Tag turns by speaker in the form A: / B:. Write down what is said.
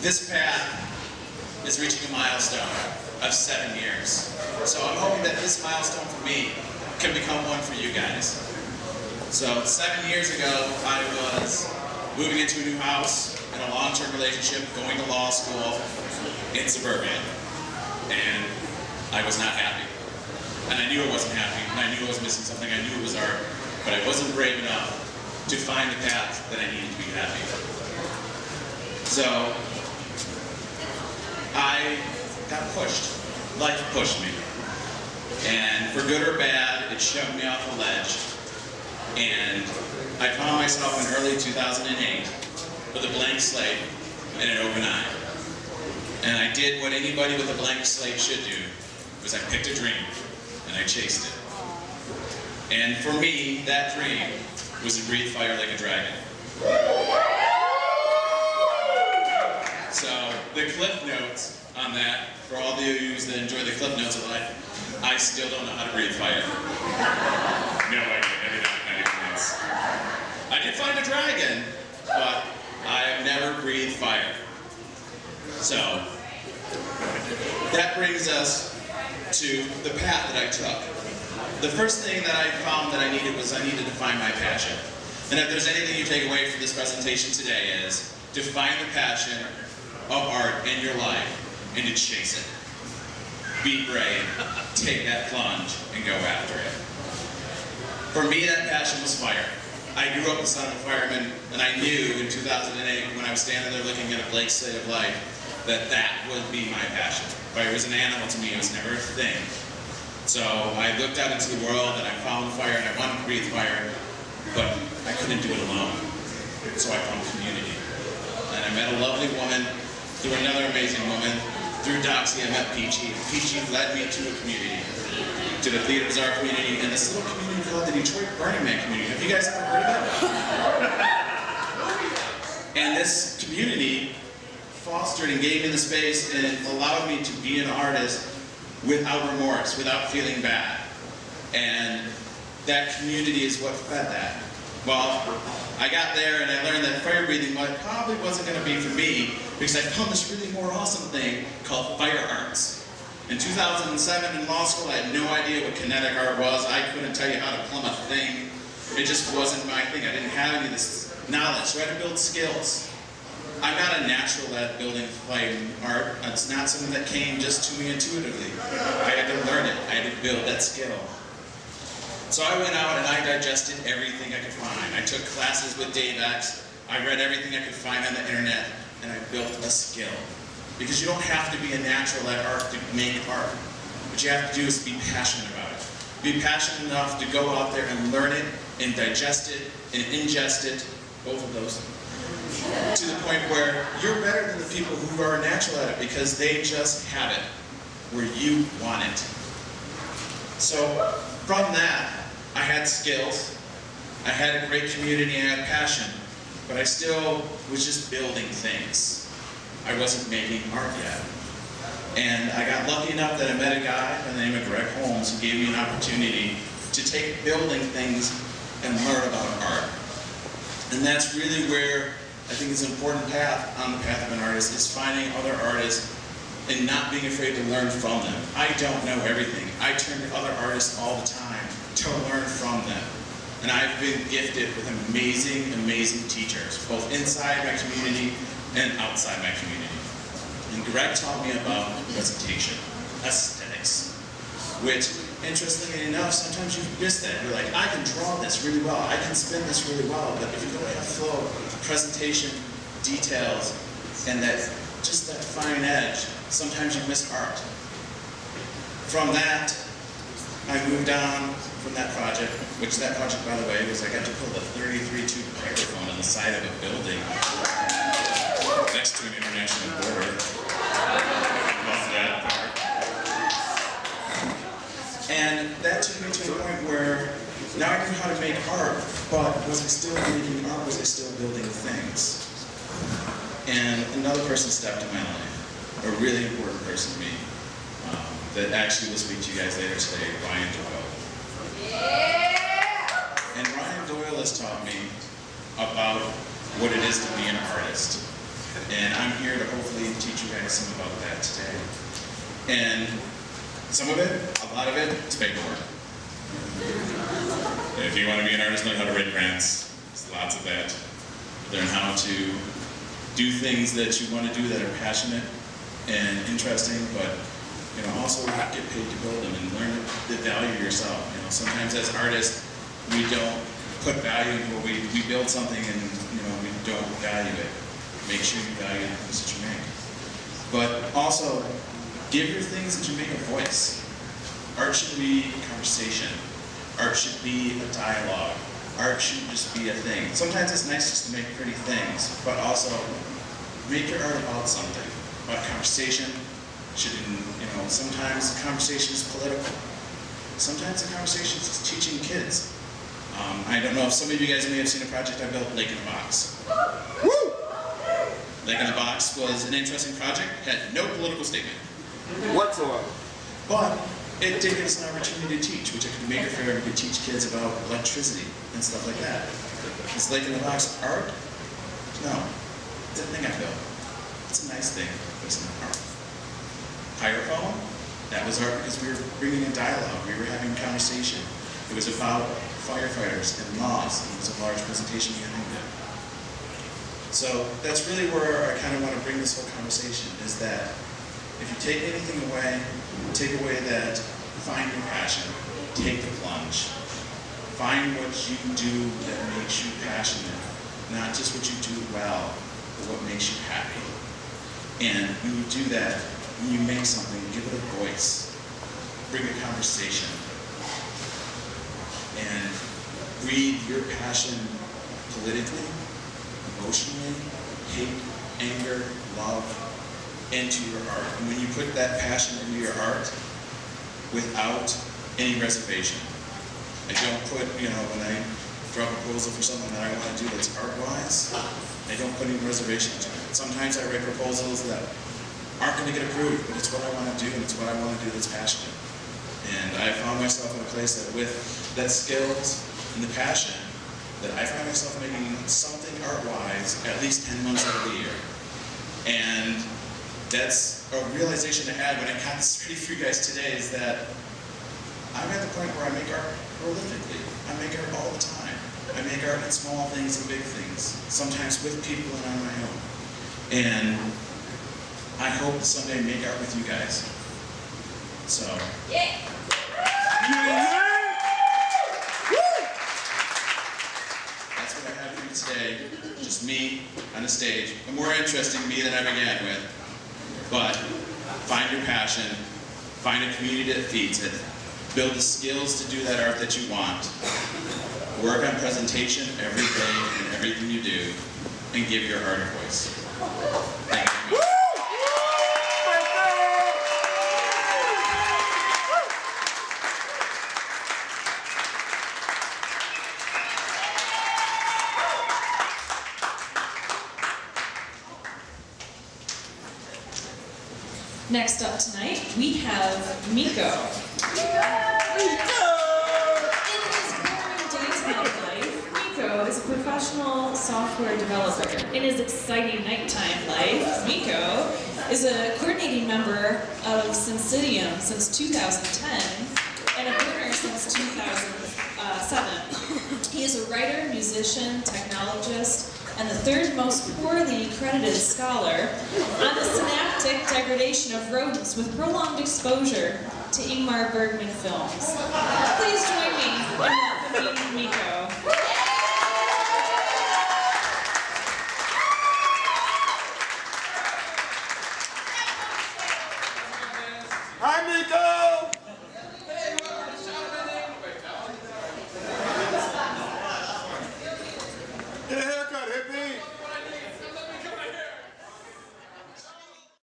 A: This path is reaching a milestone of 7 years. So I'm hoping that this milestone for me can become one for you guys. So 7 years ago, I was moving into a new house in a long-term relationship, going to law school in suburbia. And I was not happy. And I knew I wasn't happy, and I knew I was missing something. I knew it was art, but I wasn't brave enough to find the path that I needed to be happy. So I got pushed. Life pushed me. And for good or bad, it shoved me off a ledge. And I found myself in early 2008 with a blank slate and an open eye. And I did what anybody with a blank slate should do, was I picked a dream and I chased it. And for me, that dream was to breathe fire like a dragon. So the cliff notes on that, for all of you that enjoy the cliff notes of life, I still don't know how to breathe fire. No idea, I did not know anything. I did find a dragon, but I have never breathed fire. So that brings us to the path that I took. The first thing that I found that I needed was I needed to find my passion. And if there's anything you take away from this presentation today is to find the passion of art in your life and to chase it. Be brave, take that plunge, and go after it. For me, that passion was fire. I grew up the son of a fireman, and I knew in 2008 when I was standing there looking at a blank slate of life that that would be my passion. Fire was an animal to me, it was never a thing. So I looked out into the world and I found fire and I wanted to breathe fire, but I couldn't do it alone. So I found community. And I met a lovely woman through another amazing woman. Through Doxy, I met Peachy. Peachy led me to a community, to the Theater Bazaar community, and this little community called the Detroit Burning Man community. Have you guys ever heard of that? And this community fostered and gave me the space and allowed me to be an artist without remorse, without feeling bad. And that community is what fed that. Well, I got there and I learned that fire breathing probably wasn't going to be for me because I found this really more awesome thing called fire arts. In 2007 in law school, I had no idea what kinetic art was. I couldn't tell you how to plumb a thing. It just wasn't my thing. I didn't have any of this knowledge, so I had to build skills. I'm not a natural at building fire art. It's not something that came just to me intuitively. I had to learn it. I had to build that skill. So I went out and I digested everything I could find. I took classes with Dave X. I read everything I could find on the internet, and I built a skill. Because you don't have to be a natural at art to make art. What you have to do is be passionate about it. Be passionate enough to go out there and learn it, and digest it, and ingest it, both of those, to the point where you're better than the people who are natural at it because they just have it where you want it. So from that, I had skills, I had a great community, I had passion, but I still was just building things. I wasn't making art yet. And I got lucky enough that I met a guy by the name of Greg Holmes who gave me an opportunity to take building things and learn about art. And that's really where I think it's an important path on the path of an artist is finding other artists and not being afraid to learn from them. I don't know everything. I turn to other artists all the time to learn from them. And I've been gifted with amazing, amazing teachers, both inside my community and outside my community. And Greg taught me about presentation, aesthetics, which, interestingly enough, sometimes you miss that. You're like, I can draw this really well, I can spin this really well, but if you don't have flow, presentation, details, and just that fine edge, sometimes you miss art. From that, I moved on from that project, which that project, by the way, was I got to pull the 33-tube microphone on the side of a building next to an international border. Love that part. And that took me to a point where now I knew how to make art, but was I still making art? Was I still building things? And another person stepped in my life, a really important person to me, that actually will speak to you guys later today, Ryan Doyle. Yeah! And Ryan Doyle has taught me about what it is to be an artist. And I'm here to hopefully teach you guys some about that today. And some of it, a lot of it, is paperwork. If you want to be an artist, learn how to write grants. There's lots of that. Learn how to do things that you want to do that are passionate and interesting, but also get paid to build them and learn the value yourself. Sometimes as artists, we don't put value into what we build something and we don't value it. Make sure you value the things that you make. But also, give your things that you make a voice. Art should be a conversation. Art should be a dialogue. Art shouldn't just be a thing. Sometimes it's nice just to make pretty things, but also make your art about something, about conversation. Sometimes the conversation is political. Sometimes the conversation is just teaching kids. I don't know if some of you guys may have seen a project I built, Lake in a Box. Woo! Lake in a Box was an interesting project, had no political statement
B: whatsoever.
A: But it did give us an opportunity to teach, which I could make it fair and could teach kids about electricity and stuff like that. Is Lake in a Box art? No. It's a thing I built. It's a nice thing, but it's not art. Pyrophone? That was art because we were bringing in dialogue. We were having conversation. It was about firefighters and laws. It was a large presentation behind it. So that's really where I kind of want to bring this whole conversation, is that if you take anything away, take away that, find your passion, take the plunge. Find what you do that makes you passionate, not just what you do well, but what makes you happy. And when you do that, when you make something, give it a voice, bring a conversation, and breathe your passion politically, emotionally, hate, anger, love, into your art. And when you put that passion into your art without any reservation, I don't put, when I draw a proposal for something that I want to do that's art-wise, I don't put any reservation to it. Sometimes I write proposals that aren't going to get approved, but it's what I want to do, and it's what I want to do that's passionate. And I found myself in a place that with that skills and the passion, that I find myself making something art-wise at least 10 months out of the year. And that's a realization I had when I got this ready for you guys today, is that I'm at the point where I make art prolifically. I make art all the time. I make art in small things and big things, sometimes with people and on my own. And I hope to someday make art with you guys. So. Yeah. That's what I have for you today. Just me on a stage. A more interesting me than I began with. But find your passion. Find a community that feeds it. Build the skills to do that art that you want. Work on presentation every day in everything you do. And give your art a voice. Thank you.
C: Next up tonight, we have Miko. In his boring daytime life, Miko is a professional software developer. In his exciting nighttime life, Miko is a coordinating member of Syncytium since 2010 and a burner since 2007. He is a writer, musician, technologist, and the third most poorly credited scholar on the synaptic degradation of rodents with prolonged exposure to Ingmar Bergman films. Please join me in